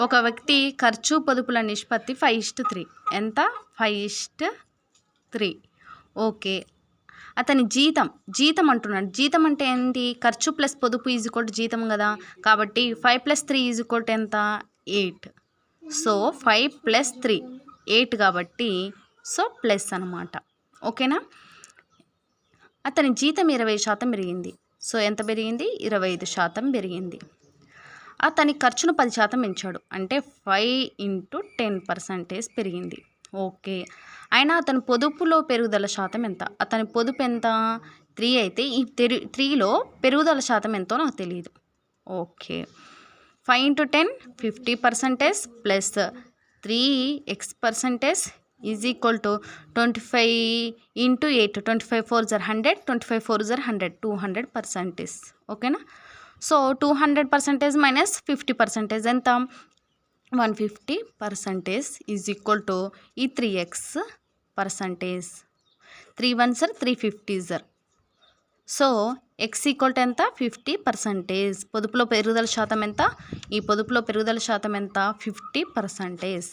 ఒక వ్యక్తి ఖర్చు పొదుపుల నిష్పత్తి 5:3. ఎంత? 5:3. ఓకే. అతని జీతం అంటున్నాడు. జీతం అంటే ఏంటి? ఖర్చు ప్లస్ పొదుపు ఈజ్ ఈక్వల్ టు జీతం కదా. కాబట్టి 5 + 3 ఈజ్ ఈక్వల్ టు ఎంత? 8. సో 5 + 3 8 కాబట్టి సో ప్లస్ అనమాట. ఓకేనా. అతని జీతం 20% పెరిగింది. సో ఎంత పెరిగింది? 25% పెరిగింది. అతని ఖర్చును 10% పెంచాడు. అంటే 5 × 10% పెరిగింది. ఓకే. అయినా అతని పొదుపులో పెరుగుదల శాతం ఎంత? అతని పొదుపు ఎంత? 3 అయితే ఈ 3లో పెరుగుదల శాతం ఎంతో నాకు తెలియదు. Okay. 5 × 10 50% plus 3x% is equal to 25 × 8. 25 × 4 = 100. 25 × 4 = 100. 200%. ఓకేనా. సో 200% మైనస్ 50% ఎంత? 150% ఈజ్ ఈక్వల్ టు ఈ 3x%. 3 1s are 350s. So x equal to ఎంత? 50%. పొదుపులో పెరుగుదల శాతం ఎంత? ఈ పొదుపులో పెరుగుదల శాతం ఎంత? 50%.